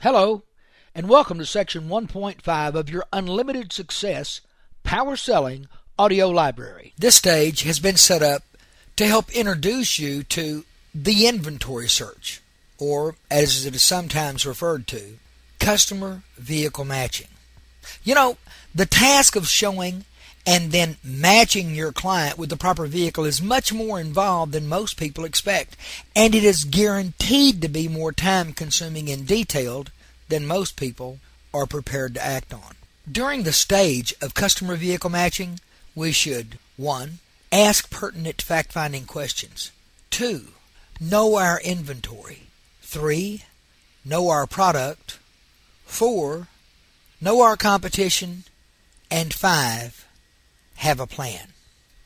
Hello, and welcome to Section 1.5 of your Unlimited Success Power Selling Audio Library. This stage has been set up to help introduce you to the inventory search, or as it is sometimes referred to, customer vehicle matching. You know, the task of showing and then matching your client with the proper vehicle is much more involved than most people expect, and it is guaranteed to be more time-consuming and detailed than most people are prepared to act on. During the stage of customer vehicle matching, we should 1. Ask pertinent fact-finding questions. 2. Know our inventory. 3. Know our product. 4. Know our competition. And 5. Have a plan.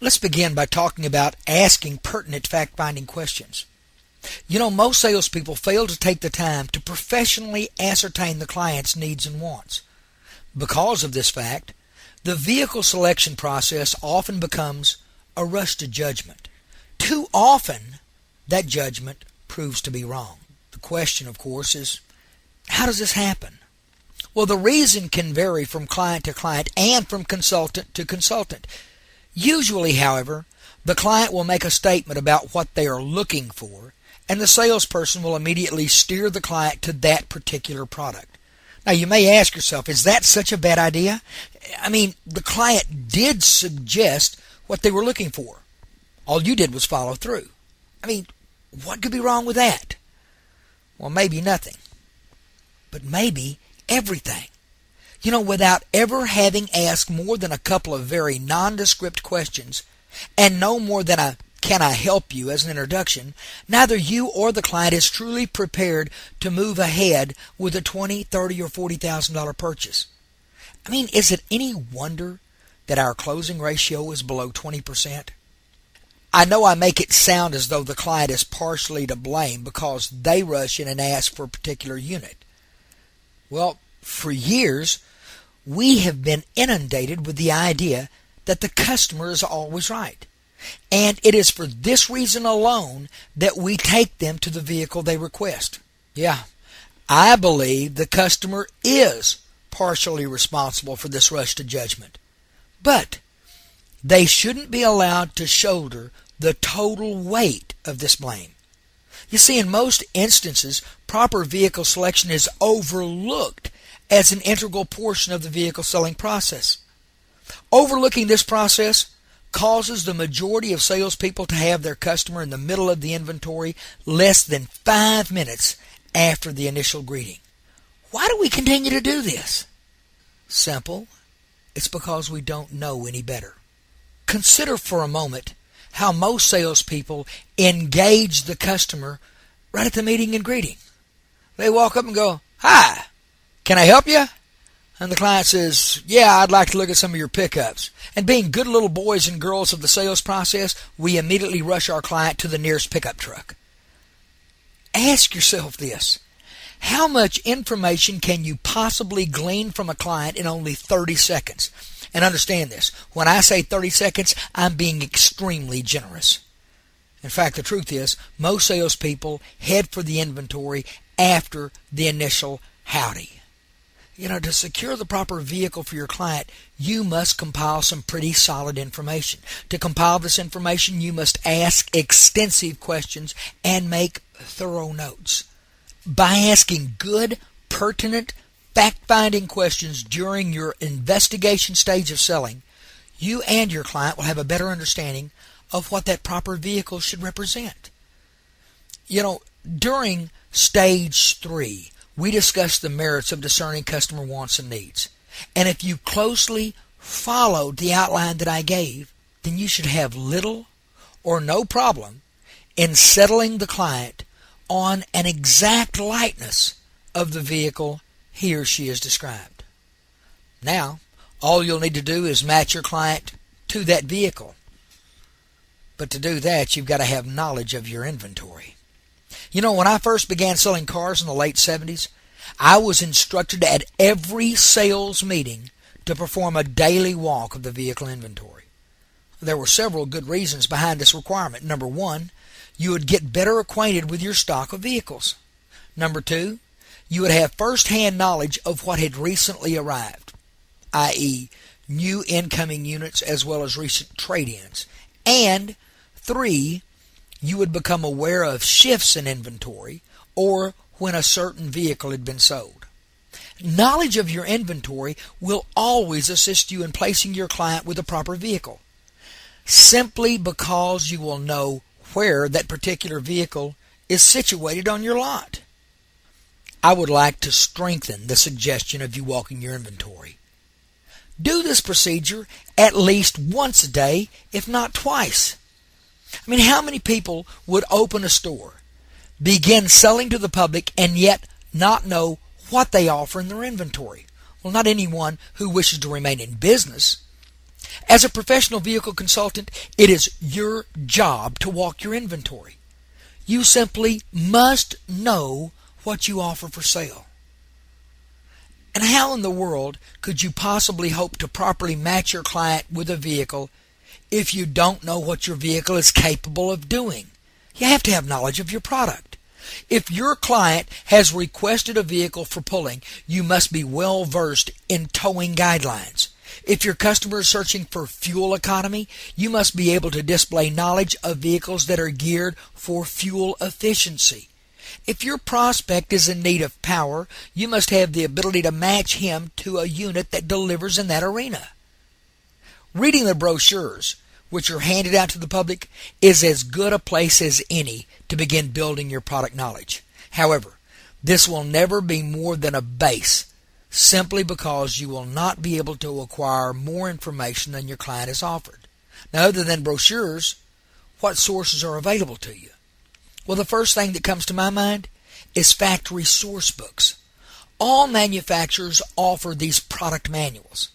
Let's begin by talking about asking pertinent fact-finding questions. You know, most salespeople fail to take the time to professionally ascertain the client's needs and wants. Because of this fact, the vehicle selection process often becomes a rush to judgment. Too often, that judgment proves to be wrong. The question, of course, is, how does this happen? Well, the reason can vary from client to client and from consultant to consultant. Usually, however, the client will make a statement about what they are looking for, and the salesperson will immediately steer the client to that particular product. Now, you may ask yourself, is that such a bad idea? I mean, the client did suggest what they were looking for. All you did was follow through. I mean, what could be wrong with that? Well, maybe nothing. But maybe everything. You know, without ever having asked more than a couple of very nondescript questions and no more than a "can I help you" as an introduction, neither you or the client is truly prepared to move ahead with a $20,000, $30,000, or $40,000 purchase. I mean, is it any wonder that our closing ratio is below 20%? I know I make it sound as though the client is partially to blame because they rush in and ask for a particular unit. Well, for years, we have been inundated with the idea that the customer is always right. And it is for this reason alone that we take them to the vehicle they request. Yeah, I believe the customer is partially responsible for this rush to judgment. But they shouldn't be allowed to shoulder the total weight of this blame. You see, in most instances, proper vehicle selection is overlooked as an integral portion of the vehicle selling process. Overlooking this process causes the majority of salespeople to have their customer in the middle of the inventory less than 5 minutes after the initial greeting. Why do we continue to do this? Simple. It's because we don't know any better. Consider for a moment how most salespeople engage the customer right at the meeting and greeting. They walk up and go, "Hi, can I help you?" And the client says, "Yeah, I'd like to look at some of your pickups." And being good little boys and girls of the sales process, we immediately rush our client to the nearest pickup truck. Ask yourself this. How much information can you possibly glean from a client in only 30 seconds? And understand this. When I say 30 seconds, I'm being extremely generous. In fact, the truth is, most salespeople head for the inventory after the initial howdy. You know, to secure the proper vehicle for your client, you must compile some pretty solid information. To compile this information, you must ask extensive questions and make thorough notes. By asking good, pertinent, fact-finding questions during your investigation stage of selling, you and your client will have a better understanding of what that proper vehicle should represent. You know, during stage 3, we discussed the merits of discerning customer wants and needs. And if you closely followed the outline that I gave, then you should have little or no problem in settling the client on an exact likeness of the vehicle he or she has described. Now, all you'll need to do is match your client to that vehicle. But to do that, you've got to have knowledge of your inventory. You know, when I first began selling cars in the late 70s, I was instructed at every sales meeting to perform a daily walk of the vehicle inventory. There were several good reasons behind this requirement. Number 1, you would get better acquainted with your stock of vehicles. Number 2, you would have first-hand knowledge of what had recently arrived, i.e., new incoming units as well as recent trade-ins. And 3, you would become aware of shifts in inventory or when a certain vehicle had been sold. Knowledge of your inventory will always assist you in placing your client with the proper vehicle, simply because you will know where that particular vehicle is situated on your lot. I would like to strengthen the suggestion of you walking your inventory. Do this procedure at least once a day, if not twice. I mean, how many people would open a store, begin selling to the public, and yet not know what they offer in their inventory? Well, not anyone who wishes to remain in business. As a professional vehicle consultant, it is your job to walk your inventory. You simply must know what you offer for sale. And how in the world could you possibly hope to properly match your client with a vehicle if you don't know what your vehicle is capable of doing? You have to have knowledge of your product. If your client has requested a vehicle for pulling, you must be well versed in towing guidelines. If your customer is searching for fuel economy, you must be able to display knowledge of vehicles that are geared for fuel efficiency. If your prospect is in need of power, you must have the ability to match him to a unit that delivers in that arena. Reading the brochures, which are handed out to the public, is as good a place as any to begin building your product knowledge. However, this will never be more than a base, simply because you will not be able to acquire more information than your client has offered. Now, other than brochures, what sources are available to you? Well, the first thing that comes to my mind is factory source books. All manufacturers offer these product manuals.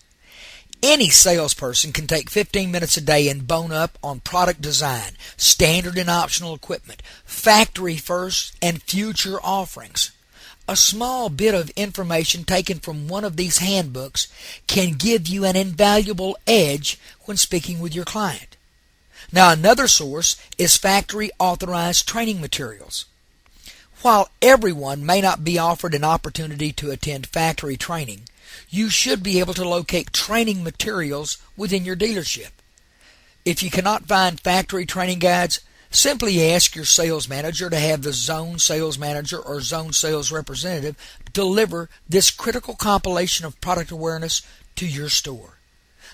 Any salesperson can take 15 minutes a day and bone up on product design, standard and optional equipment, factory first, and future offerings. A small bit of information taken from one of these handbooks can give you an invaluable edge when speaking with your client. Now, another source is factory authorized training materials. While everyone may not be offered an opportunity to attend factory training, you should be able to locate training materials within your dealership. If you cannot find factory training guides, simply ask your sales manager to have the zone sales manager or zone sales representative deliver this critical compilation of product awareness to your store.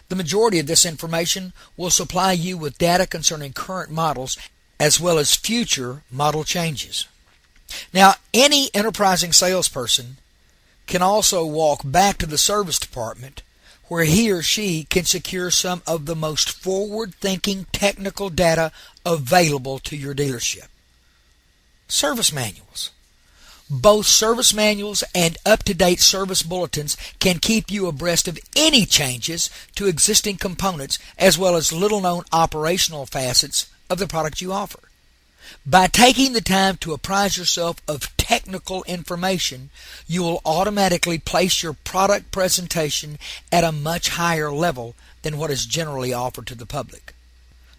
The majority of this information will supply you with data concerning current models as well as future model changes. Now, any enterprising salesperson can also walk back to the service department where he or she can secure some of the most forward-thinking technical data available to your dealership. Service manuals. Both service manuals and up-to-date service bulletins can keep you abreast of any changes to existing components as well as little-known operational facets of the product you offer. By taking the time to apprise yourself of technical information, you will automatically place your product presentation at a much higher level than what is generally offered to the public.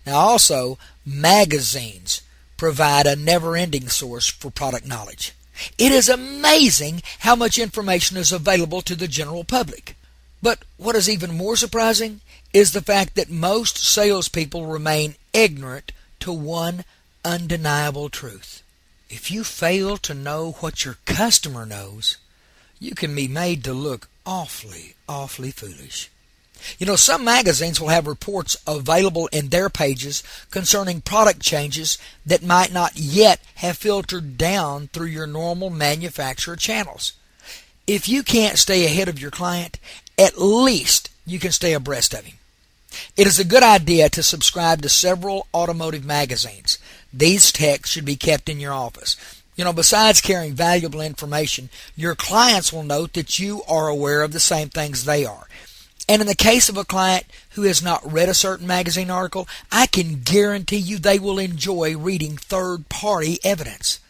Now also, magazines provide a never-ending source for product knowledge. It is amazing how much information is available to the general public. But what is even more surprising is the fact that most salespeople remain ignorant to one undeniable truth. If you fail to know what your customer knows, you can be made to look awfully foolish. You know, some magazines will have reports available in their pages concerning product changes that might not yet have filtered down through your normal manufacturer channels. If you can't stay ahead of your client, at least you can stay abreast of him. It is a good idea to subscribe to several automotive magazines. These texts should be kept in your office. You know, besides carrying valuable information, your clients will note that you are aware of the same things they are. And in the case of a client who has not read a certain magazine article, I can guarantee you they will enjoy reading third-party evidence.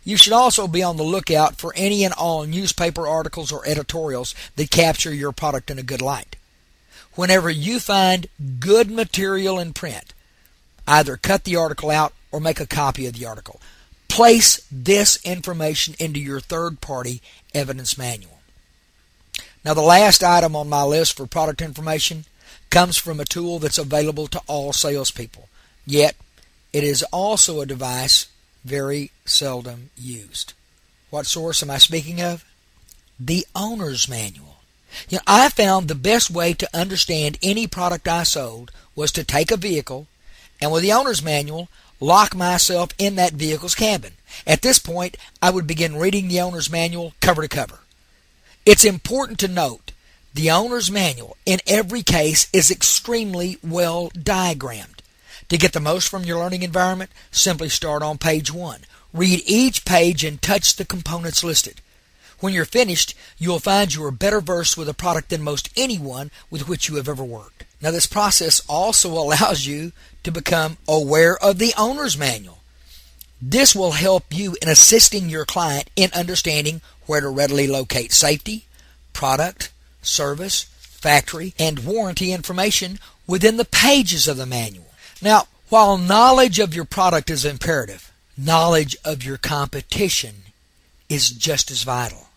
You should also be on the lookout for any and all newspaper articles or editorials that capture your product in a good light. Whenever you find good material in print, either cut the article out or make a copy of the article. Place this information into your third-party evidence manual. Now, the last item on my list for product information comes from a tool that's available to all salespeople, yet it is also a device very seldom used. What source am I speaking of? The owner's manual. I found the best way to understand any product I sold was to take a vehicle and with the owner's manual, lock myself in that vehicle's cabin. At this point, I would begin reading the owner's manual cover to cover. It's important to note the owner's manual in every case is extremely well diagrammed. To get the most from your learning environment, simply start on page 1. Read each page and touch the components listed. When you're finished, you'll find you are better versed with a product than most anyone with which you have ever worked. Now, this process also allows you to become aware of the owner's manual. This will help you in assisting your client in understanding where to readily locate safety, product, service, factory, and warranty information within the pages of the manual. Now, while knowledge of your product is imperative, knowledge of your competition is just as vital.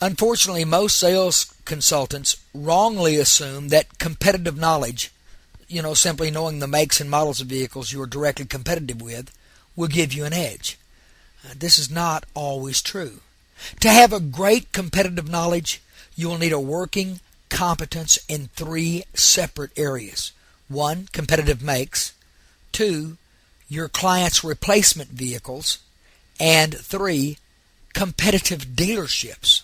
Unfortunately, most sales consultants wrongly assume that competitive knowledge, simply knowing the makes and models of vehicles you are directly competitive with, will give you an edge. This is not always true. To have a great competitive knowledge, you will need a working competence in 3 separate areas. 1, competitive makes. 2, your client's replacement vehicles. And 3, competitive dealerships.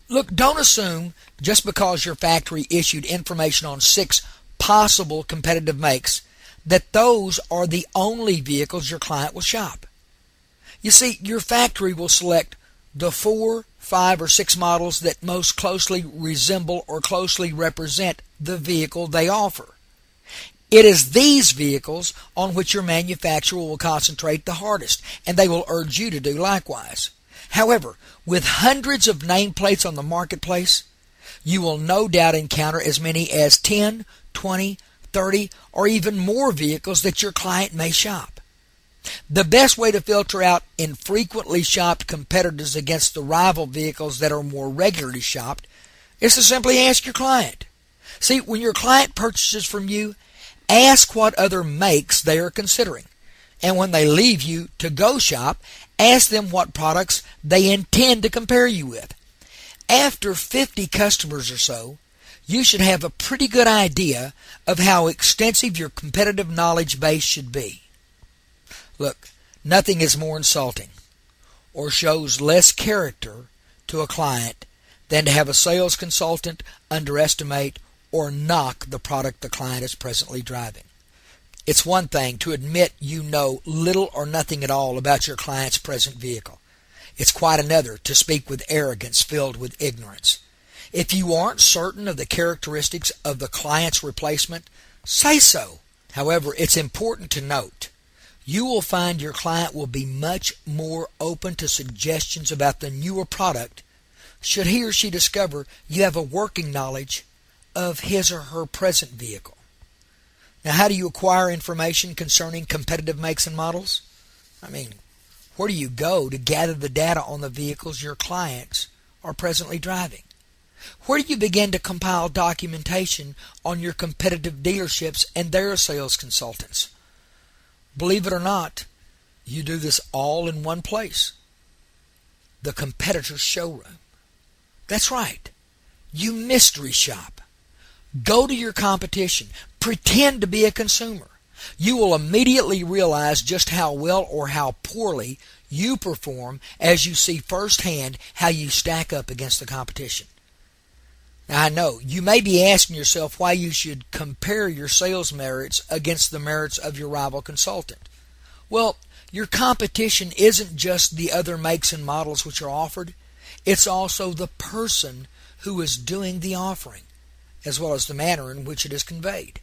Look, don't assume just because your factory issued information on 6 possible competitive makes that those are the only vehicles your client will shop. You see, your factory will select the 4, 5, or 6 models that most closely resemble or closely represent the vehicle they offer. It is these vehicles on which your manufacturer will concentrate the hardest, and they will urge you to do likewise. However, with hundreds of nameplates on the marketplace, you will no doubt encounter as many as 10, 20, 30, or even more vehicles that your client may shop. The best way to filter out infrequently shopped competitors against the rival vehicles that are more regularly shopped is to simply ask your client. See, when your client purchases from you, ask what other makes they are considering. And when they leave you to go shop, ask them what products they intend to compare you with. After 50 customers or so, you should have a pretty good idea of how extensive your competitive knowledge base should be. Look, nothing is more insulting or shows less character to a client than to have a sales consultant underestimate or knock the product the client is presently driving. It's one thing to admit you know little or nothing at all about your client's present vehicle. It's quite another to speak with arrogance filled with ignorance. If you aren't certain of the characteristics of the client's replacement, say so. However, it's important to note, you will find your client will be much more open to suggestions about the newer product should he or she discover you have a working knowledge of his or her present vehicle. Now, how do you acquire information concerning competitive makes and models? Where do you go to gather the data on the vehicles your clients are presently driving? Where do you begin to compile documentation on your competitive dealerships and their sales consultants? Believe it or not, you do this all in one place. The competitor's showroom. That's right. You mystery shop. Go to your competition. Pretend to be a consumer. You will immediately realize just how well or how poorly you perform as you see firsthand how you stack up against the competition. Now, I know you may be asking yourself why you should compare your sales merits against the merits of your rival consultant. Well, your competition isn't just the other makes and models which are offered. It's also the person who is doing the offering, as well as the manner in which it is conveyed.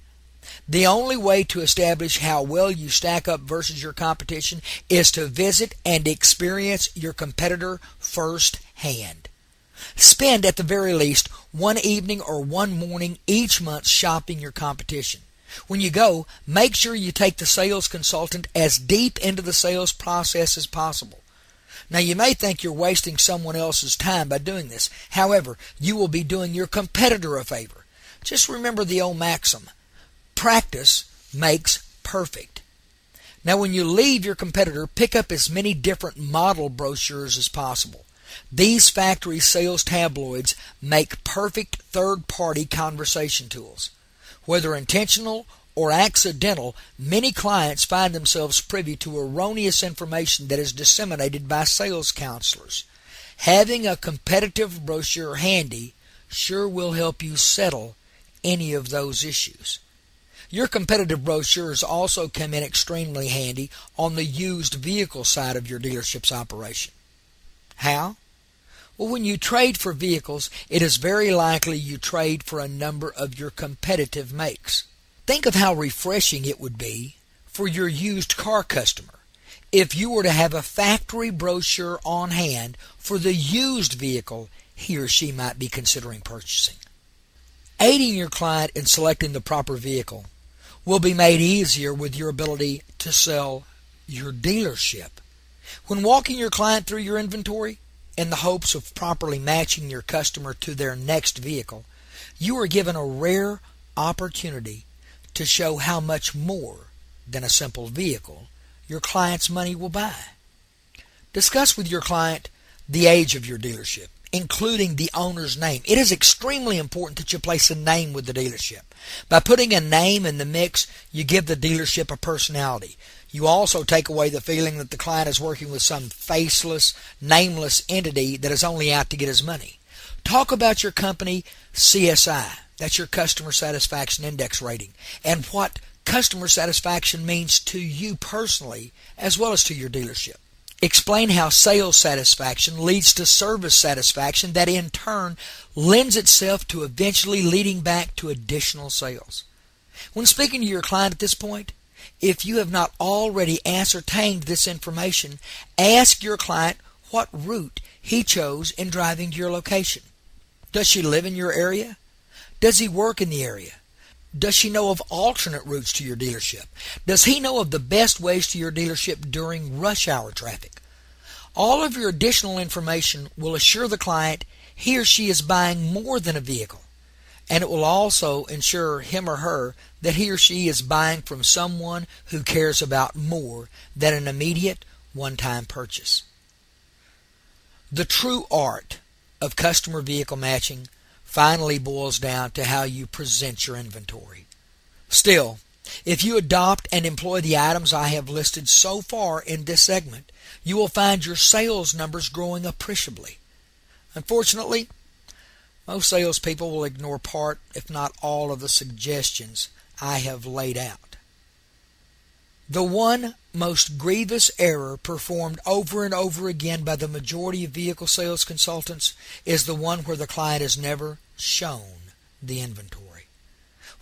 The only way to establish how well you stack up versus your competition is to visit and experience your competitor firsthand. Spend at the very least one evening or one morning each month shopping your competition. When you go, make sure you take the sales consultant as deep into the sales process as possible. Now, you may think you're wasting someone else's time by doing this. However, you will be doing your competitor a favor. Just remember the old maxim, practice makes perfect. Now, when you leave your competitor, pick up as many different model brochures as possible. These factory sales tabloids make perfect third-party conversation tools. Whether intentional or accidental, many clients find themselves privy to erroneous information that is disseminated by sales counselors. Having a competitive brochure handy sure will help you settle any of those issues. Your competitive brochures also come in extremely handy on the used vehicle side of your dealership's operation. How? Well, when you trade for vehicles, it is very likely you trade for a number of your competitive makes. Think of how refreshing it would be for your used car customer if you were to have a factory brochure on hand for the used vehicle he or she might be considering purchasing. Aiding your client in selecting the proper vehicle will be made easier with your ability to sell your dealership. When walking your client through your inventory in the hopes of properly matching your customer to their next vehicle, you are given a rare opportunity to show how much more than a simple vehicle your client's money will buy. Discuss with your client the age of your dealership, including the owner's name. It is extremely important that you place a name with the dealership. By putting a name in the mix, you give the dealership a personality. You also take away the feeling that the client is working with some faceless, nameless entity that is only out to get his money. Talk about your company CSI, that's your Customer Satisfaction Index rating, and what customer satisfaction means to you personally as well as to your dealership. Explain how sales satisfaction leads to service satisfaction that in turn lends itself to eventually leading back to additional sales. When speaking to your client at this point, if you have not already ascertained this information, ask your client what route he chose in driving to your location. Does she live in your area? Does he work in the area? Does she know of alternate routes to your dealership? Does he know of the best ways to your dealership during rush hour traffic? All of your additional information will assure the client he or she is buying more than a vehicle, and it will also ensure him or her that he or she is buying from someone who cares about more than an immediate one-time purchase. The true art of customer vehicle matching finally boils down to how you present your inventory. Still, if you adopt and employ the items I have listed so far in this segment, you will find your sales numbers growing appreciably. Unfortunately, most salespeople will ignore part, if not all, of the suggestions I have laid out. The one most grievous error performed over and over again by the majority of vehicle sales consultants is the one where the client is never shown the inventory.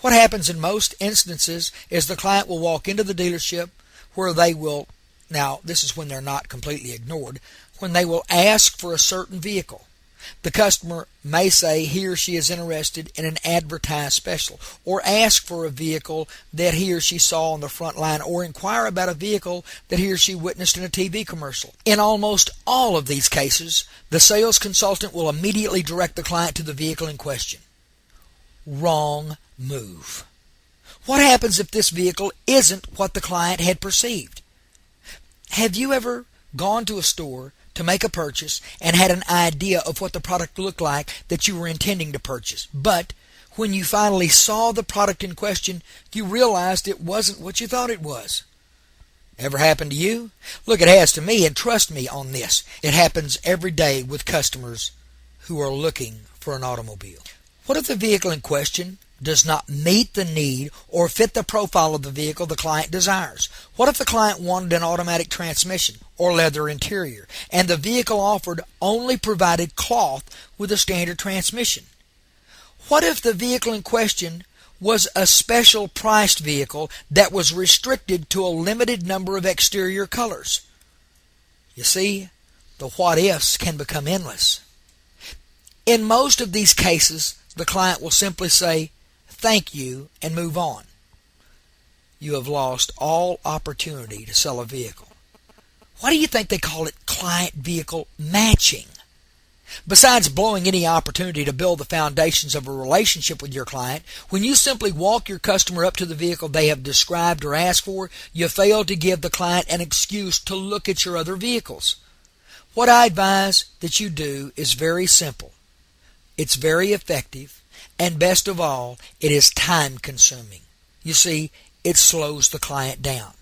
What happens in most instances is the client will walk into the dealership where they will, now this is when they're not completely ignored, when they will ask for a certain vehicle. The customer may say he or she is interested in an advertised special, or ask for a vehicle that he or she saw on the front line, or inquire about a vehicle that he or she witnessed in a TV commercial. In almost all of these cases, the sales consultant will immediately direct the client to the vehicle in question. Wrong move. What happens if this vehicle isn't what the client had perceived? Have you ever gone to a store to make a purchase and had an idea of what the product looked like that you were intending to purchase, but when you finally saw the product in question, you realized it wasn't what you thought it was? Ever happened to you? Look, it has to me, and trust me on this. It happens every day with customers who are looking for an automobile. What if the vehicle in question does not meet the need or fit the profile of the vehicle the client desires? What if the client wanted an automatic transmission or leather interior, and the vehicle offered only provided cloth with a standard transmission? What if the vehicle in question was a special priced vehicle that was restricted to a limited number of exterior colors? You see, the what-ifs can become endless. In most of these cases, the client will simply say, "Thank you," and move on. you have lost all opportunity to sell a vehicle. Why do you think they call it client vehicle matching? Besides blowing any opportunity to build the foundations of a relationship with your client, when you simply walk your customer up to the vehicle they have described or asked for, you fail to give the client an excuse to look at your other vehicles. What I advise that you do is very simple. It's very effective, and best of all, it is time consuming. You see, it slows the client down.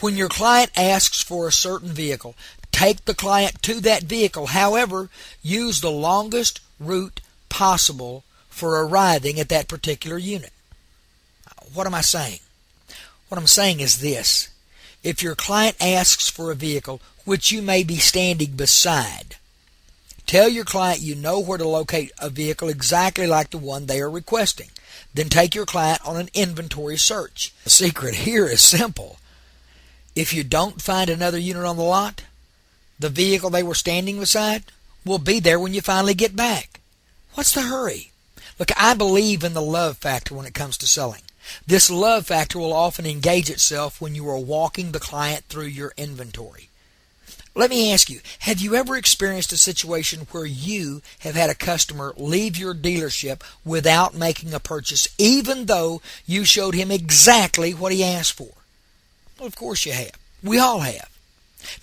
When your client asks for a certain vehicle, take the client to that vehicle. However, use the longest route possible for arriving at that particular unit. What am I saying? What I'm saying is this. If your client asks for a vehicle which you may be standing beside, tell your client you know where to locate a vehicle exactly like the one they are requesting. Then take your client on an inventory search. The secret here is simple. If you don't find another unit on the lot, the vehicle they were standing beside will be there when you finally get back. What's the hurry? Look, I believe in the love factor when it comes to selling. This love factor will often engage itself when you are walking the client through your inventory. Let me ask you, have you ever experienced a situation where you have had a customer leave your dealership without making a purchase, even though you showed him exactly what he asked for? Well, of course you have. We all have.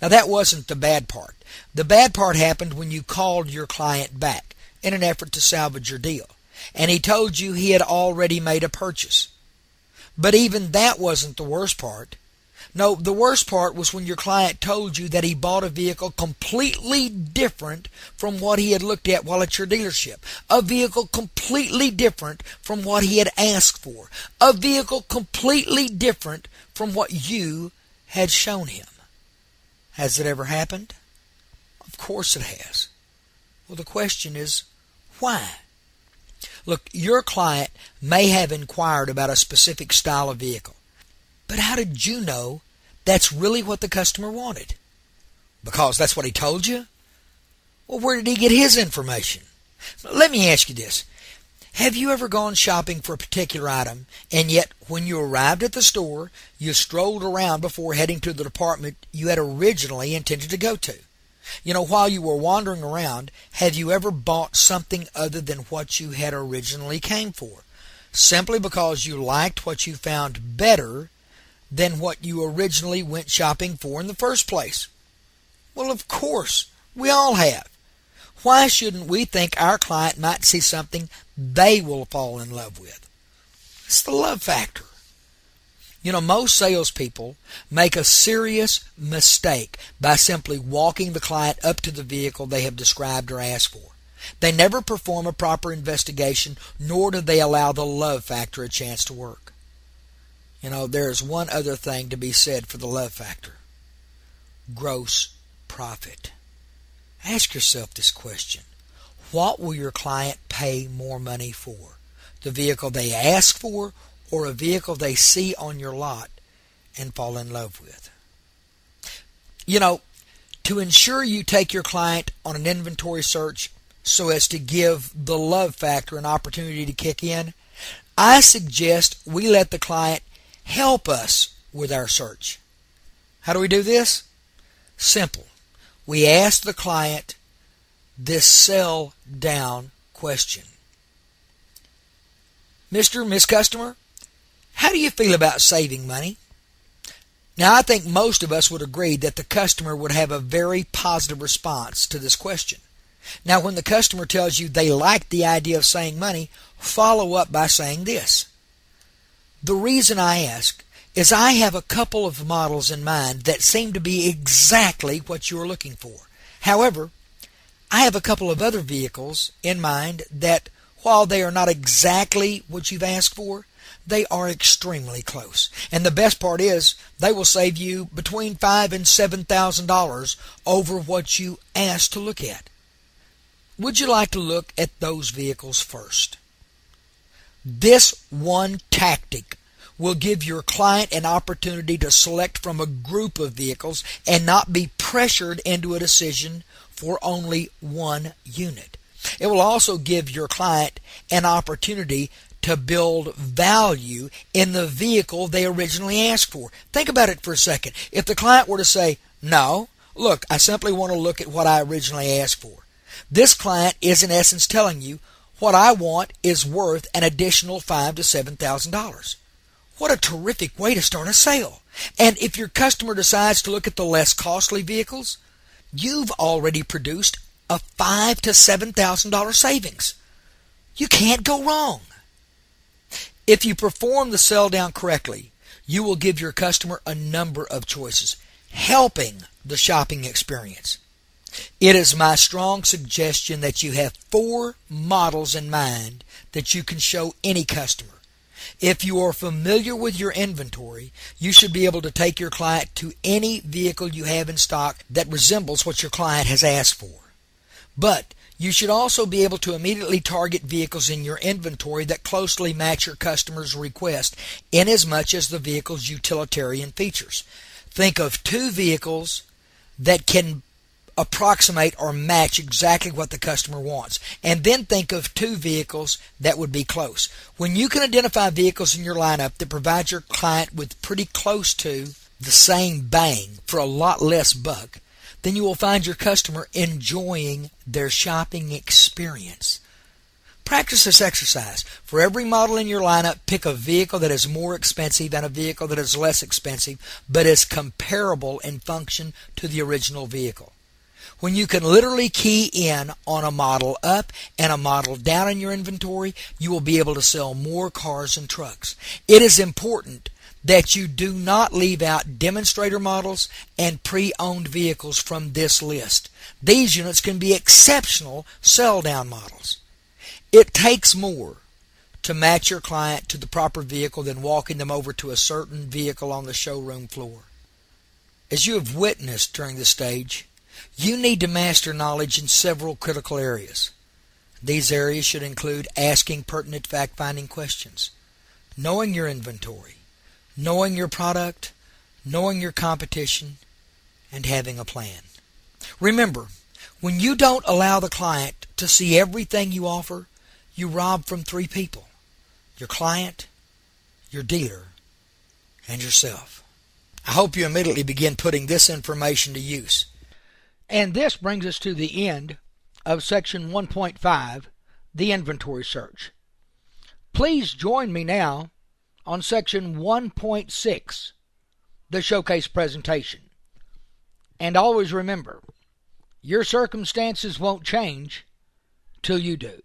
Now, that wasn't the bad part. The bad part happened when you called your client back in an effort to salvage your deal, and he told you he had already made a purchase. But even that wasn't the worst part. No, the worst part was when your client told you that he bought a vehicle completely different from what he had looked at while at your dealership. A vehicle completely different from what he had asked for. A vehicle completely different from what you had shown him. Has it ever happened? Of course it has. Well, the question is, why? Look, your client may have inquired about a specific style of vehicle. But how did you know that's really what the customer wanted? Because that's what he told you? Well, where did he get his information? Let me ask you this. Have you ever gone shopping for a particular item, and yet when you arrived at the store, you strolled around before heading to the department you had originally intended to go to? You know, while you were wandering around, have you ever bought something other than what you had originally came for, simply because you liked what you found better than what you originally went shopping for in the first place? Well, of course, we all have. Why shouldn't we think our client might see something they will fall in love with? It's the love factor. You know, most salespeople make a serious mistake by simply walking the client up to the vehicle they have described or asked for. They never perform a proper investigation, nor do they allow the love factor a chance to work. You know, there is one other thing to be said for the love factor: gross profit. Ask yourself this question. What will your client pay more money for? The vehicle they ask for, or a vehicle they see on your lot and fall in love with? You know, to ensure you take your client on an inventory search so as to give the love factor an opportunity to kick in, I suggest we let the client help us with our search. How do we do this? Simple. We ask the client this sell down question. Mr. Miss Customer, how do you feel about saving money? Now, I think most of us would agree that the customer would have a very positive response to this question. Now, when the customer tells you they like the idea of saving money, follow up by saying this. The reason I ask is I have a couple of models in mind that seem to be exactly what you're looking for. However, I have a couple of other vehicles in mind that, while they are not exactly what you've asked for, they are extremely close. And the best part is they will save you between $5,000 and $7,000 over what you asked to look at. Would you like to look at those vehicles first? This one tactic will give your client an opportunity to select from a group of vehicles and not be pressured into a decision for only one unit. It will also give your client an opportunity to build value in the vehicle they originally asked for. Think about it for a second. If the client were to say, no, look, I simply want to look at what I originally asked for. This client is in essence telling you, what I want is worth an additional $5,000 to $7,000. What a terrific way to start a sale. And if your customer decides to look at the less costly vehicles, you've already produced a $5,000 to $7,000 savings. You can't go wrong. If you perform the sell down correctly, you will give your customer a number of choices, helping the shopping experience. It is my strong suggestion that you have 4 models in mind that you can show any customer. If you are familiar with your inventory, you should be able to take your client to any vehicle you have in stock that resembles what your client has asked for. But you should also be able to immediately target vehicles in your inventory that closely match your customer's request inasmuch as the vehicle's utilitarian features. Think of 2 vehicles that can approximate or match exactly what the customer wants, and then think of 2 vehicles that would be close. When you can identify vehicles in your lineup that provide your client with pretty close to the same bang for a lot less buck, then you will find your customer enjoying their shopping experience. Practice this exercise. For every model in your lineup, pick a vehicle that is more expensive and a vehicle that is less expensive, but is comparable in function to the original vehicle. When you can literally key in on a model up and a model down in your inventory, you will be able to sell more cars and trucks. It is important that you do not leave out demonstrator models and pre-owned vehicles from this list. These units can be exceptional sell-down models. It takes more to match your client to the proper vehicle than walking them over to a certain vehicle on the showroom floor. As you have witnessed during this stage, you need to master knowledge in several critical areas. These areas should include asking pertinent fact-finding questions, knowing your inventory, knowing your product, knowing your competition, and having a plan. Remember, when you don't allow the client to see everything you offer, you rob from 3 people: your client, your dealer, and yourself. I hope you immediately begin putting this information to use. And this brings us to the end of Section 1.5, the Inventory Search. Please join me now on Section 1.6, the Showcase Presentation. And always remember, your circumstances won't change till you do.